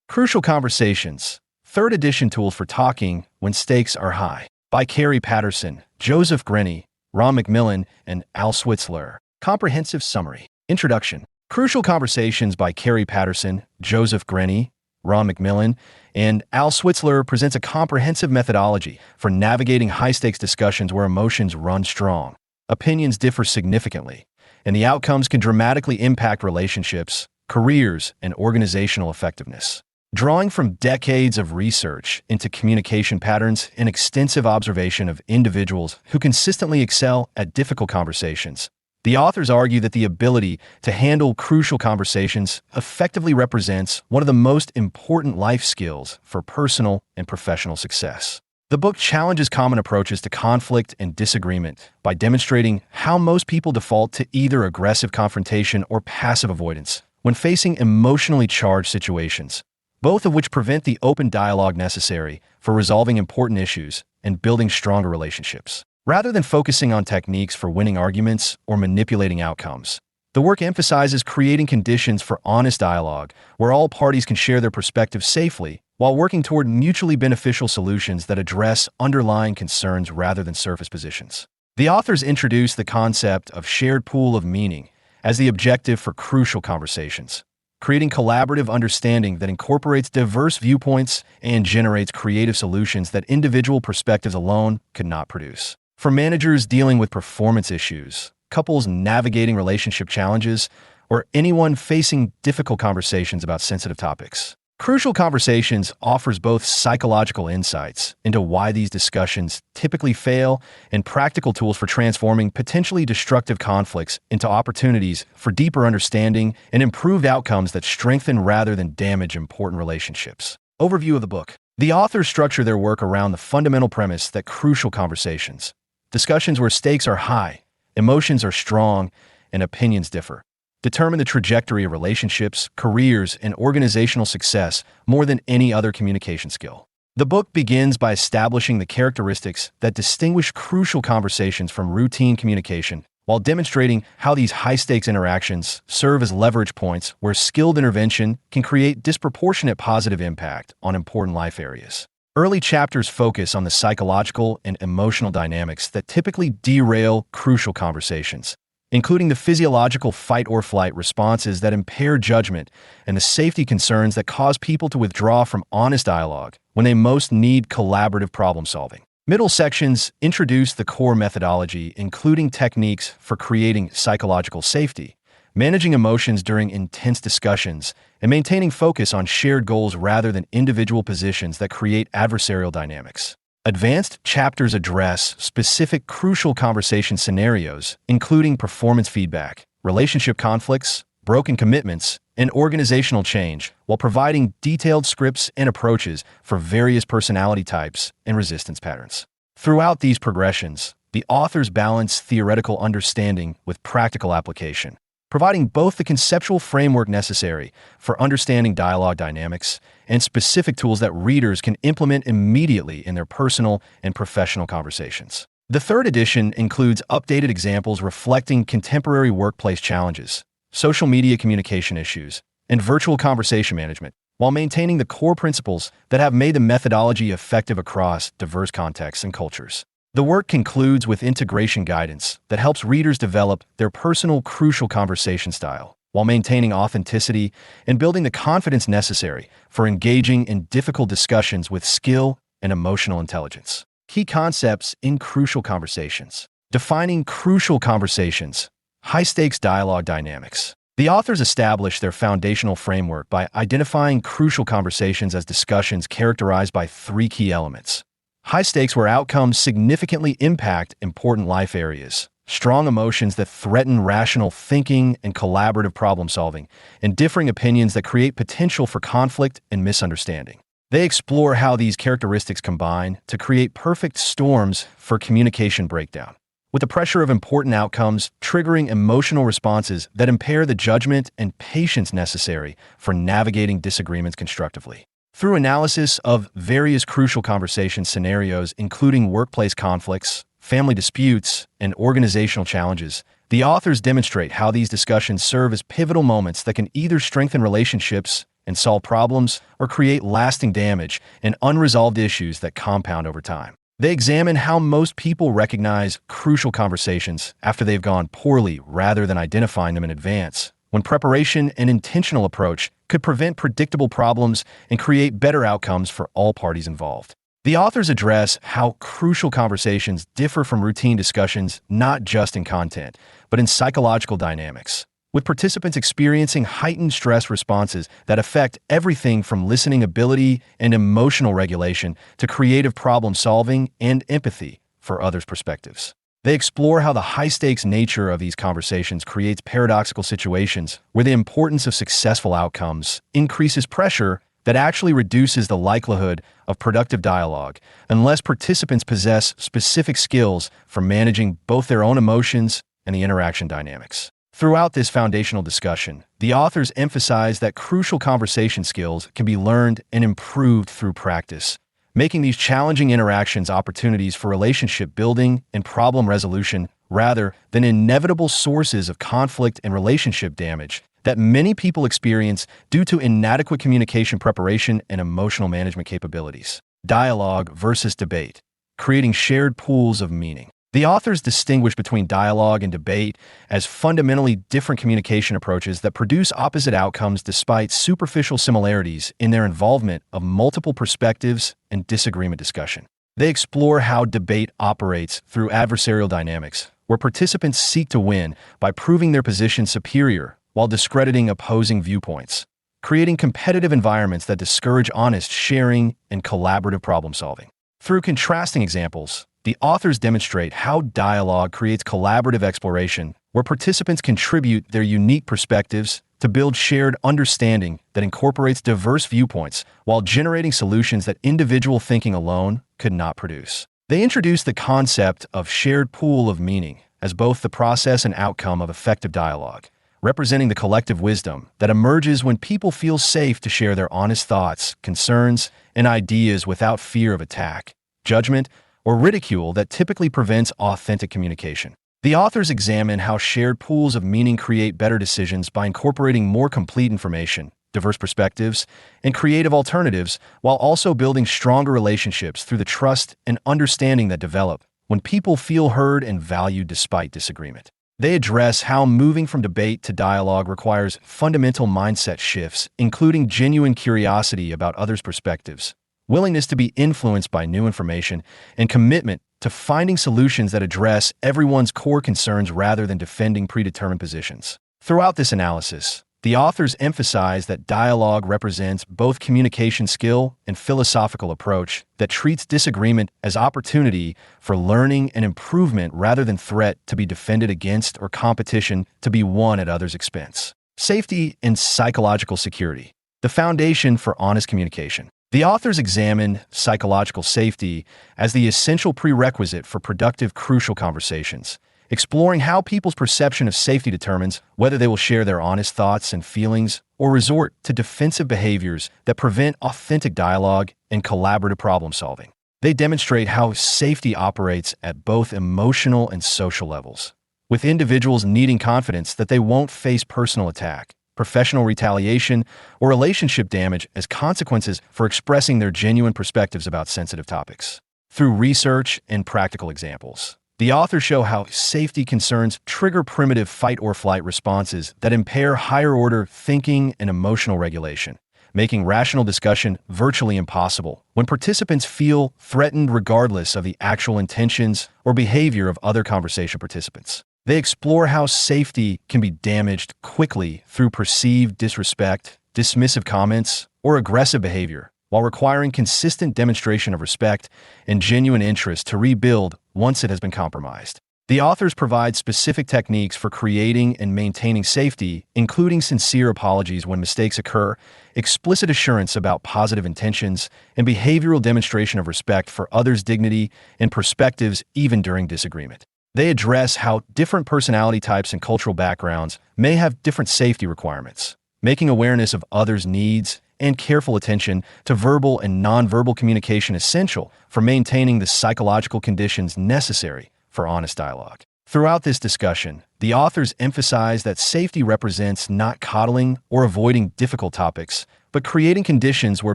Crucial Conversations, Third Edition Tools for Talking When Stakes Are High, by Carrie Patterson, Joseph Grenny, Ron McMillan, and Al Switzler. Comprehensive Summary. Introduction. Crucial Conversations by Carrie Patterson, Joseph Grenny, Ron McMillan, and Al Switzler presents a comprehensive methodology for navigating high-stakes discussions where emotions run strong, opinions differ significantly, and the outcomes can dramatically impact relationships, careers, and organizational effectiveness. Drawing from decades of research into communication patterns and extensive observation of individuals who consistently excel at difficult conversations, the authors argue that the ability to handle crucial conversations effectively represents one of the most important life skills for personal and professional success. The book challenges common approaches to conflict and disagreement by demonstrating how most people default to either aggressive confrontation or passive avoidance when facing emotionally charged situations, both of which prevent the open dialogue necessary for resolving important issues and building stronger relationships. Rather than focusing on techniques for winning arguments or manipulating outcomes, the work emphasizes creating conditions for honest dialogue where all parties can share their perspectives safely while working toward mutually beneficial solutions that address underlying concerns rather than surface positions. The authors introduce the concept of shared pool of meaning as the objective for crucial conversations, creating collaborative understanding that incorporates diverse viewpoints and generates creative solutions that individual perspectives alone could not produce. For managers dealing with performance issues, couples navigating relationship challenges, or anyone facing difficult conversations about sensitive topics, Crucial Conversations offers both psychological insights into why these discussions typically fail and practical tools for transforming potentially destructive conflicts into opportunities for deeper understanding and improved outcomes that strengthen rather than damage important relationships. Overview of the book. The authors structure their work around the fundamental premise that crucial conversations, discussions where stakes are high, emotions are strong, and opinions differ, determine the trajectory of relationships, careers, and organizational success more than any other communication skill. The book begins by establishing the characteristics that distinguish crucial conversations from routine communication, while demonstrating how these high-stakes interactions serve as leverage points where skilled intervention can create disproportionate positive impact on important life areas. Early chapters focus on the psychological and emotional dynamics that typically derail crucial conversations, including the physiological fight-or-flight responses that impair judgment and the safety concerns that cause people to withdraw from honest dialogue when they most need collaborative problem-solving. Middle sections introduce the core methodology, including techniques for creating psychological safety, managing emotions during intense discussions, and maintaining focus on shared goals rather than individual positions that create adversarial dynamics. Advanced chapters address specific crucial conversation scenarios, including performance feedback, relationship conflicts, broken commitments, and organizational change, while providing detailed scripts and approaches for various personality types and resistance patterns. Throughout these progressions, the authors balance theoretical understanding with practical application, providing both the conceptual framework necessary for understanding dialogue dynamics and specific tools that readers can implement immediately in their personal and professional conversations. The third edition includes updated examples reflecting contemporary workplace challenges, social media communication issues, and virtual conversation management, while maintaining the core principles that have made the methodology effective across diverse contexts and cultures. The work concludes with integration guidance that helps readers develop their personal crucial conversation style, while maintaining authenticity and building the confidence necessary for engaging in difficult discussions with skill and emotional intelligence. Key concepts in crucial conversations. Defining crucial conversations. High-stakes dialogue dynamics. The authors establish their foundational framework by identifying crucial conversations as discussions characterized by three key elements: high stakes where outcomes significantly impact important life areas, strong emotions that threaten rational thinking and collaborative problem-solving, and differing opinions that create potential for conflict and misunderstanding. They explore how these characteristics combine to create perfect storms for communication breakdown, with the pressure of important outcomes triggering emotional responses that impair the judgment and patience necessary for navigating disagreements constructively. Through analysis of various crucial conversation scenarios, including workplace conflicts, family disputes, and organizational challenges, the authors demonstrate how these discussions serve as pivotal moments that can either strengthen relationships and solve problems or create lasting damage and unresolved issues that compound over time. They examine how most people recognize crucial conversations after they've gone poorly rather than identifying them in advance, when preparation and intentional approach could prevent predictable problems and create better outcomes for all parties involved. The authors address how crucial conversations differ from routine discussions not just in content, but in psychological dynamics, with participants experiencing heightened stress responses that affect everything from listening ability and emotional regulation to creative problem solving and empathy for others' perspectives. They explore how the high-stakes nature of these conversations creates paradoxical situations where the importance of successful outcomes increases pressure that actually reduces the likelihood of productive dialogue unless participants possess specific skills for managing both their own emotions and the interaction dynamics. Throughout this foundational discussion, the authors emphasize that crucial conversation skills can be learned and improved through practice, making these challenging interactions opportunities for relationship building and problem resolution rather than inevitable sources of conflict and relationship damage that many people experience due to inadequate communication preparation and emotional management capabilities. Dialogue versus debate, creating shared pools of meaning. The authors distinguish between dialogue and debate as fundamentally different communication approaches that produce opposite outcomes despite superficial similarities in their involvement of multiple perspectives and disagreement discussion. They explore how debate operates through adversarial dynamics, where participants seek to win by proving their position superior while discrediting opposing viewpoints, creating competitive environments that discourage honest sharing and collaborative problem solving. Through contrasting examples, the authors demonstrate how dialogue creates collaborative exploration, where participants contribute their unique perspectives to build shared understanding that incorporates diverse viewpoints while generating solutions that individual thinking alone could not produce. They introduce the concept of shared pool of meaning as both the process and outcome of effective dialogue, representing the collective wisdom that emerges when people feel safe to share their honest thoughts, concerns, and ideas without fear of attack, judgment, or ridicule that typically prevents authentic communication. The authors examine how shared pools of meaning create better decisions by incorporating more complete information, diverse perspectives, and creative alternatives, while also building stronger relationships through the trust and understanding that develop when people feel heard and valued despite disagreement. They address how moving from debate to dialogue requires fundamental mindset shifts, including genuine curiosity about others' perspectives, willingness to be influenced by new information, and commitment to finding solutions that address everyone's core concerns rather than defending predetermined positions. Throughout this analysis, the authors emphasize that dialogue represents both communication skill and philosophical approach that treats disagreement as opportunity for learning and improvement rather than threat to be defended against or competition to be won at others' expense. Safety and psychological security, the foundation for honest communication. The authors examine psychological safety as the essential prerequisite for productive, crucial conversations, exploring how people's perception of safety determines whether they will share their honest thoughts and feelings or resort to defensive behaviors that prevent authentic dialogue and collaborative problem solving. They demonstrate how safety operates at both emotional and social levels, with individuals needing confidence that they won't face personal attack, professional retaliation, or relationship damage as consequences for expressing their genuine perspectives about sensitive topics. Through research and practical examples, the authors show how safety concerns trigger primitive fight-or-flight responses that impair higher-order thinking and emotional regulation, making rational discussion virtually impossible when participants feel threatened regardless of the actual intentions or behavior of other conversation participants. They explore how safety can be damaged quickly through perceived disrespect, dismissive comments, or aggressive behavior, while requiring consistent demonstration of respect and genuine interest to rebuild once it has been compromised. The authors provide specific techniques for creating and maintaining safety, including sincere apologies when mistakes occur, explicit assurance about positive intentions, and behavioral demonstration of respect for others' dignity and perspectives even during disagreement. They address how different personality types and cultural backgrounds may have different safety requirements, making awareness of others' needs and careful attention to verbal and nonverbal communication essential for maintaining the psychological conditions necessary for honest dialogue. Throughout this discussion, the authors emphasize that safety represents not coddling or avoiding difficult topics, but creating conditions where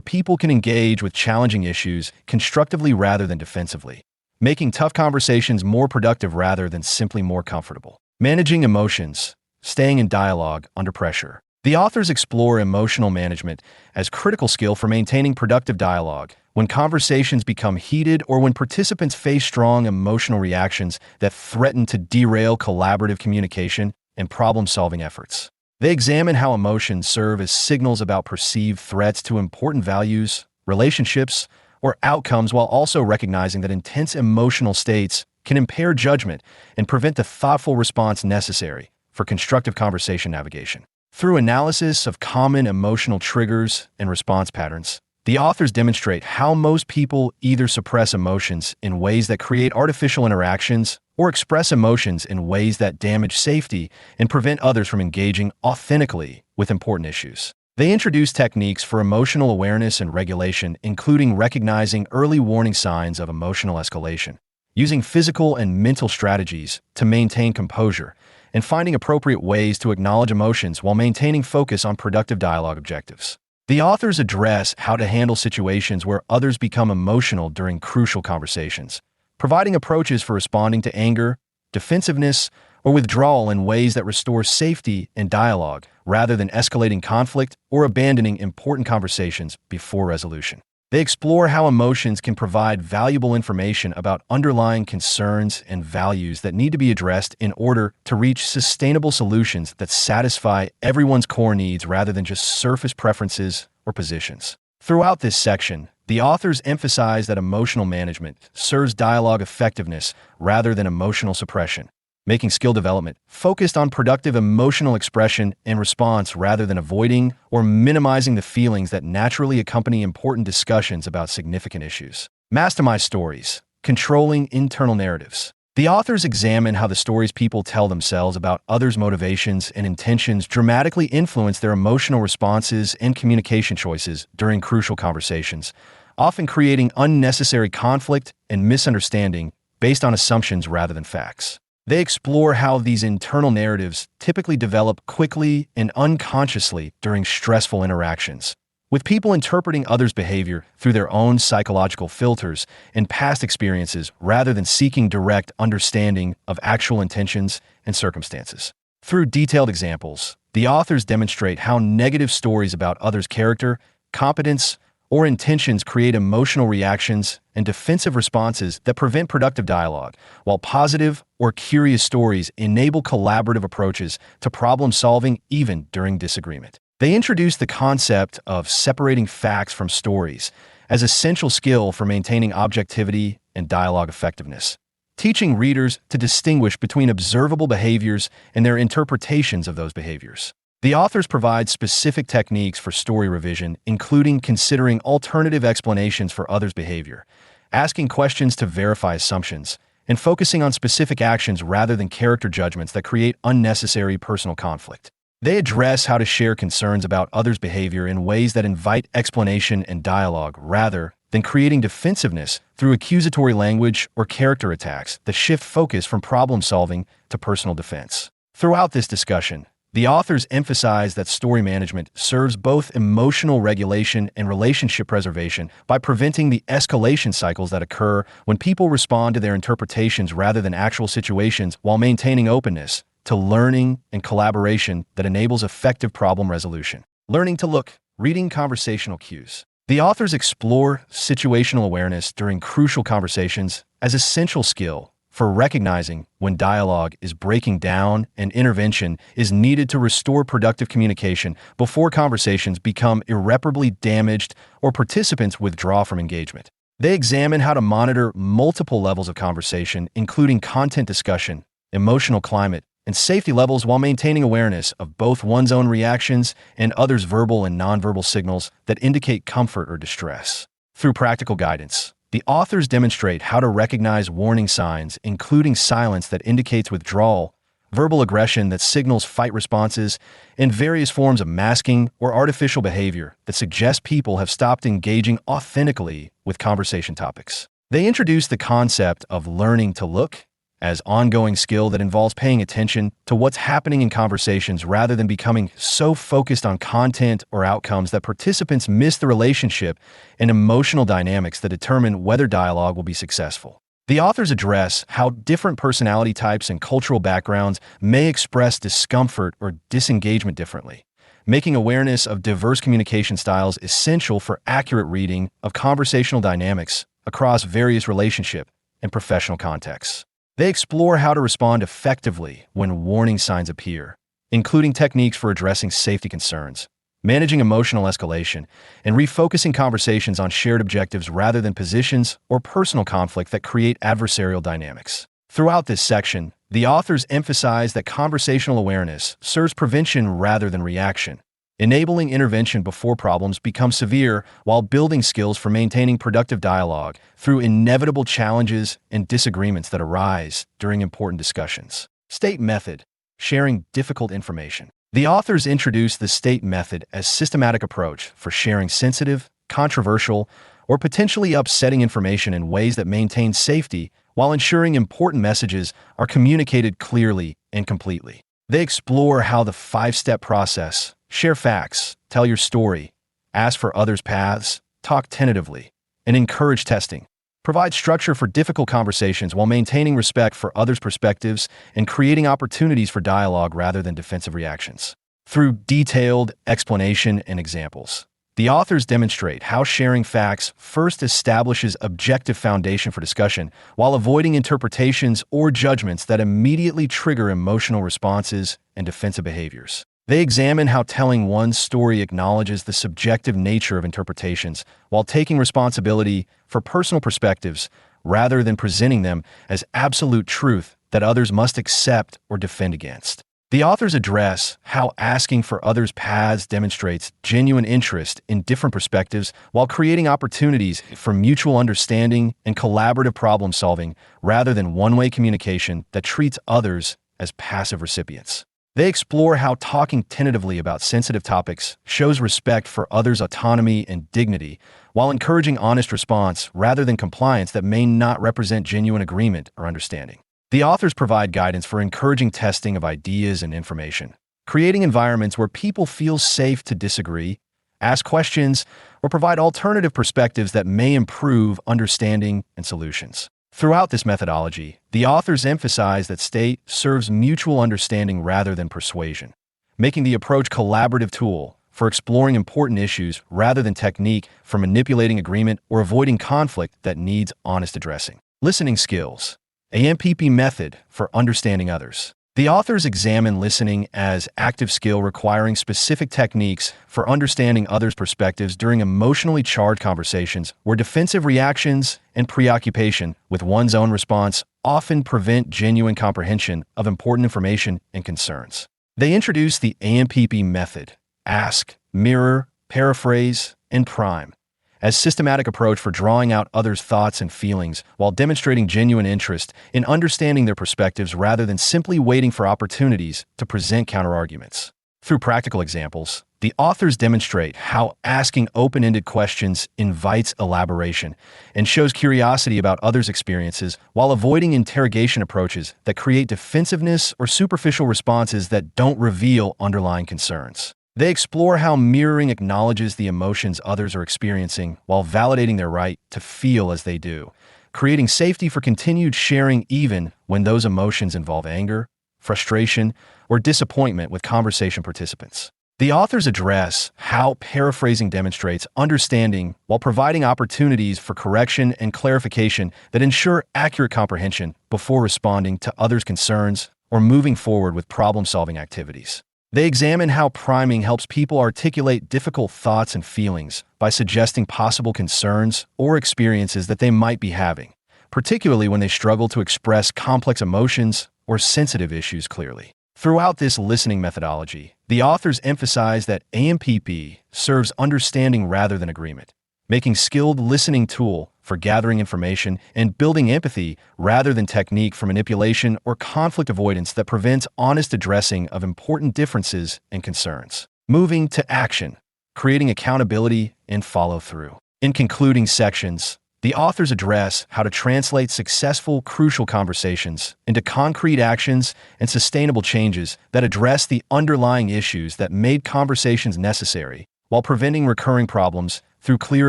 people can engage with challenging issues constructively rather than defensively, making tough conversations more productive rather than simply more comfortable. Managing emotions, staying in dialogue under pressure. The authors explore emotional management as critical skill for maintaining productive dialogue when conversations become heated or when participants face strong emotional reactions that threaten to derail collaborative communication and problem-solving efforts. They examine how emotions serve as signals about perceived threats to important values, relationships, or outcomes, while also recognizing that intense emotional states can impair judgment and prevent the thoughtful response necessary for constructive conversation navigation. Through analysis of common emotional triggers and response patterns, the authors demonstrate how most people either suppress emotions in ways that create artificial interactions or express emotions in ways that damage safety and prevent others from engaging authentically with important issues. They introduce techniques for emotional awareness and regulation, including recognizing early warning signs of emotional escalation, using physical and mental strategies to maintain composure, and finding appropriate ways to acknowledge emotions while maintaining focus on productive dialogue objectives. The authors address how to handle situations where others become emotional during crucial conversations, providing approaches for responding to anger, defensiveness, or withdrawal in ways that restore safety and dialogue rather than escalating conflict or abandoning important conversations before resolution. They explore how emotions can provide valuable information about underlying concerns and values that need to be addressed in order to reach sustainable solutions that satisfy everyone's core needs rather than just surface preferences or positions. Throughout this section, the authors emphasize that emotional management serves dialogue effectiveness rather than emotional suppression, making skill development focused on productive emotional expression and response rather than avoiding or minimizing the feelings that naturally accompany important discussions about significant issues. Mastermind stories, controlling internal narratives. The authors examine how the stories people tell themselves about others' motivations and intentions dramatically influence their emotional responses and communication choices during crucial conversations, often creating unnecessary conflict and misunderstanding based on assumptions rather than facts. They explore how these internal narratives typically develop quickly and unconsciously during stressful interactions, with people interpreting others' behavior through their own psychological filters and past experiences rather than seeking direct understanding of actual intentions and circumstances. Through detailed examples, the authors demonstrate how negative stories about others' character, competence, or intentions create emotional reactions and defensive responses that prevent productive dialogue, while positive or curious stories enable collaborative approaches to problem solving even during disagreement. They introduce the concept of separating facts from stories as an essential skill for maintaining objectivity and dialogue effectiveness, teaching readers to distinguish between observable behaviors and their interpretations of those behaviors. The authors provide specific techniques for story revision, including considering alternative explanations for others' behavior, asking questions to verify assumptions, and focusing on specific actions rather than character judgments that create unnecessary personal conflict. They address how to share concerns about others' behavior in ways that invite explanation and dialogue rather than creating defensiveness through accusatory language or character attacks that shift focus from problem solving to personal defense. Throughout this discussion, the authors emphasize that story management serves both emotional regulation and relationship preservation by preventing the escalation cycles that occur when people respond to their interpretations rather than actual situations, while maintaining openness to learning and collaboration that enables effective problem resolution. Learning to look, reading conversational cues. The authors explore situational awareness during crucial conversations as an essential skill for recognizing when dialogue is breaking down and intervention is needed to restore productive communication before conversations become irreparably damaged or participants withdraw from engagement. They examine how to monitor multiple levels of conversation, including content discussion, emotional climate, and safety levels, while maintaining awareness of both one's own reactions and others' verbal and nonverbal signals that indicate comfort or distress. Through practical guidance, the authors demonstrate how to recognize warning signs, including silence that indicates withdrawal, verbal aggression that signals fight responses, and various forms of masking or artificial behavior that suggest people have stopped engaging authentically with conversation topics. They introduce the concept of learning to look as ongoing skill that involves paying attention to what's happening in conversations rather than becoming so focused on content or outcomes that participants miss the relationship and emotional dynamics that determine whether dialogue will be successful. The authors address how different personality types and cultural backgrounds may express discomfort or disengagement differently, making awareness of diverse communication styles essential for accurate reading of conversational dynamics across various relationship and professional contexts. They explore how to respond effectively when warning signs appear, including techniques for addressing safety concerns, managing emotional escalation, and refocusing conversations on shared objectives rather than positions or personal conflict that create adversarial dynamics. Throughout this section, the authors emphasize that conversational awareness serves prevention rather than reaction, enabling intervention before problems become severe while building skills for maintaining productive dialogue through inevitable challenges and disagreements that arise during important discussions. STATE method: sharing difficult information. The authors introduce the STATE method as a systematic approach for sharing sensitive, controversial, or potentially upsetting information in ways that maintain safety while ensuring important messages are communicated clearly and completely. They explore how the 5-step process: share facts, tell your story, ask for others' paths, talk tentatively, and encourage testing, provide structure for difficult conversations while maintaining respect for others' perspectives and creating opportunities for dialogue rather than defensive reactions. Through detailed explanation and examples, the authors demonstrate how sharing facts first establishes objective foundation for discussion while avoiding interpretations or judgments that immediately trigger emotional responses and defensive behaviors. They examine how telling one's story acknowledges the subjective nature of interpretations while taking responsibility for personal perspectives rather than presenting them as absolute truth that others must accept or defend against. The authors address how asking for others' paths demonstrates genuine interest in different perspectives while creating opportunities for mutual understanding and collaborative problem solving rather than one-way communication that treats others as passive recipients. They explore how talking tentatively about sensitive topics shows respect for others' autonomy and dignity, while encouraging honest response rather than compliance that may not represent genuine agreement or understanding. The authors provide guidance for encouraging testing of ideas and information, creating environments where people feel safe to disagree, ask questions, or provide alternative perspectives that may improve understanding and solutions. Throughout this methodology, the authors emphasize that STATE serves mutual understanding rather than persuasion, making the approach a collaborative tool for exploring important issues rather than technique for manipulating agreement or avoiding conflict that needs honest addressing. Listening skills: AMPP method for understanding others. The authors examine listening as active skill requiring specific techniques for understanding others' perspectives during emotionally charged conversations where defensive reactions and preoccupation with one's own response often prevent genuine comprehension of important information and concerns. They introduce the AMPP method: ask, mirror, paraphrase, and prime, as systematic approach for drawing out others' thoughts and feelings while demonstrating genuine interest in understanding their perspectives rather than simply waiting for opportunities to present counterarguments. Through practical examples, the authors demonstrate how asking open-ended questions invites elaboration and shows curiosity about others' experiences while avoiding interrogation approaches that create defensiveness or superficial responses that don't reveal underlying concerns. They explore how mirroring acknowledges the emotions others are experiencing while validating their right to feel as they do, creating safety for continued sharing even when those emotions involve anger, frustration, or disappointment with conversation participants. The authors address how paraphrasing demonstrates understanding while providing opportunities for correction and clarification that ensure accurate comprehension before responding to others' concerns or moving forward with problem-solving activities. They examine how priming helps people articulate difficult thoughts and feelings by suggesting possible concerns or experiences that they might be having, particularly when they struggle to express complex emotions or sensitive issues clearly. Throughout this listening methodology, the authors emphasize that AMPP serves understanding rather than agreement, making skilled listening tool for gathering information and building empathy rather than technique for manipulation or conflict avoidance that prevents honest addressing of important differences and concerns. Moving to action: creating accountability and follow-through. In concluding sections, The authors address how to translate successful, crucial conversations into concrete actions and sustainable changes that address the underlying issues that made conversations necessary, while preventing recurring problems through clear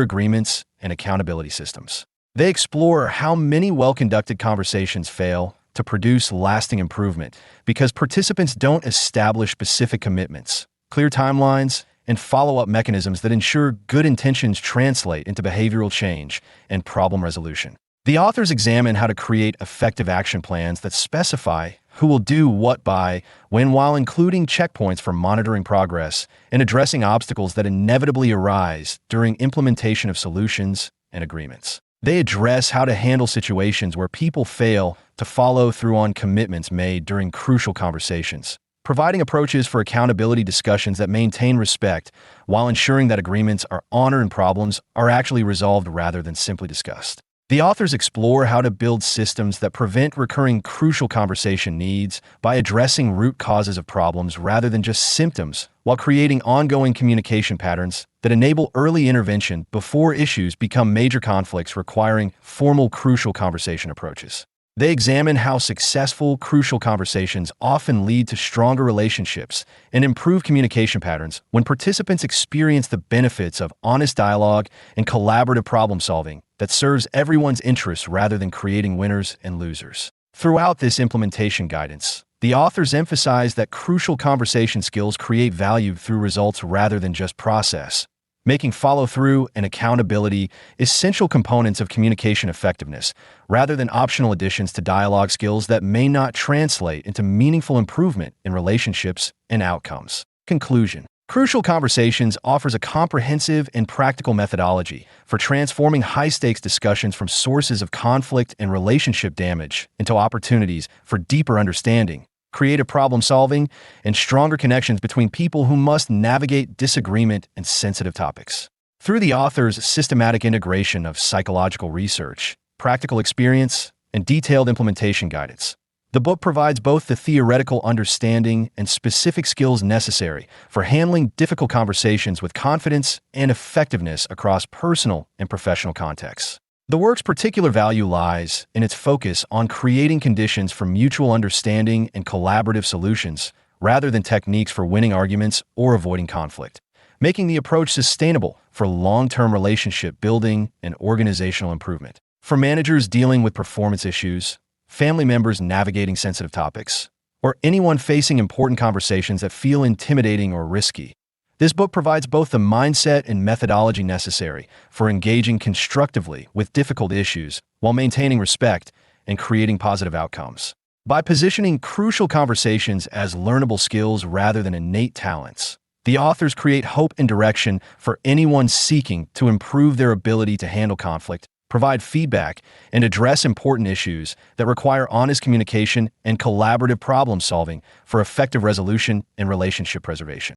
agreements and accountability systems. They explore how many well-conducted conversations fail to produce lasting improvement because participants don't establish specific commitments, clear timelines, and follow-up mechanisms that ensure good intentions translate into behavioral change and problem resolution. The authors examine how to create effective action plans that specify who will do what by when, while including checkpoints for monitoring progress and addressing obstacles that inevitably arise during implementation of solutions and agreements. They address how to handle situations where people fail to follow through on commitments made during crucial conversations, providing approaches for accountability discussions that maintain respect while ensuring that agreements are honored and problems are actually resolved rather than simply discussed. The authors explore how to build systems that prevent recurring crucial conversation needs by addressing root causes of problems rather than just symptoms, while creating ongoing communication patterns that enable early intervention before issues become major conflicts requiring formal crucial conversation approaches. They examine how successful, crucial conversations often lead to stronger relationships and improved communication patterns when participants experience the benefits of honest dialogue and collaborative problem-solving that serves everyone's interests rather than creating winners and losers. Throughout this implementation guidance, the authors emphasize that crucial conversation skills create value through results rather than just process, making follow-through and accountability essential components of communication effectiveness, rather than optional additions to dialogue skills that may not translate into meaningful improvement in relationships and outcomes. Conclusion. Crucial Conversations offers a comprehensive and practical methodology for transforming high-stakes discussions from sources of conflict and relationship damage into opportunities for deeper understanding, creative problem-solving, and stronger connections between people who must navigate disagreement and sensitive topics. Through the author's systematic integration of psychological research, practical experience, and detailed implementation guidance, the book provides both the theoretical understanding and specific skills necessary for handling difficult conversations with confidence and effectiveness across personal and professional contexts. The work's particular value lies in its focus on creating conditions for mutual understanding and collaborative solutions, rather than techniques for winning arguments or avoiding conflict, making the approach sustainable for long-term relationship building and organizational improvement. For managers dealing with performance issues, family members navigating sensitive topics, or anyone facing important conversations that feel intimidating or risky, this book provides both the mindset and methodology necessary for engaging constructively with difficult issues while maintaining respect and creating positive outcomes. By positioning crucial conversations as learnable skills rather than innate talents, the authors create hope and direction for anyone seeking to improve their ability to handle conflict, provide feedback, and address important issues that require honest communication and collaborative problem-solving for effective resolution and relationship preservation.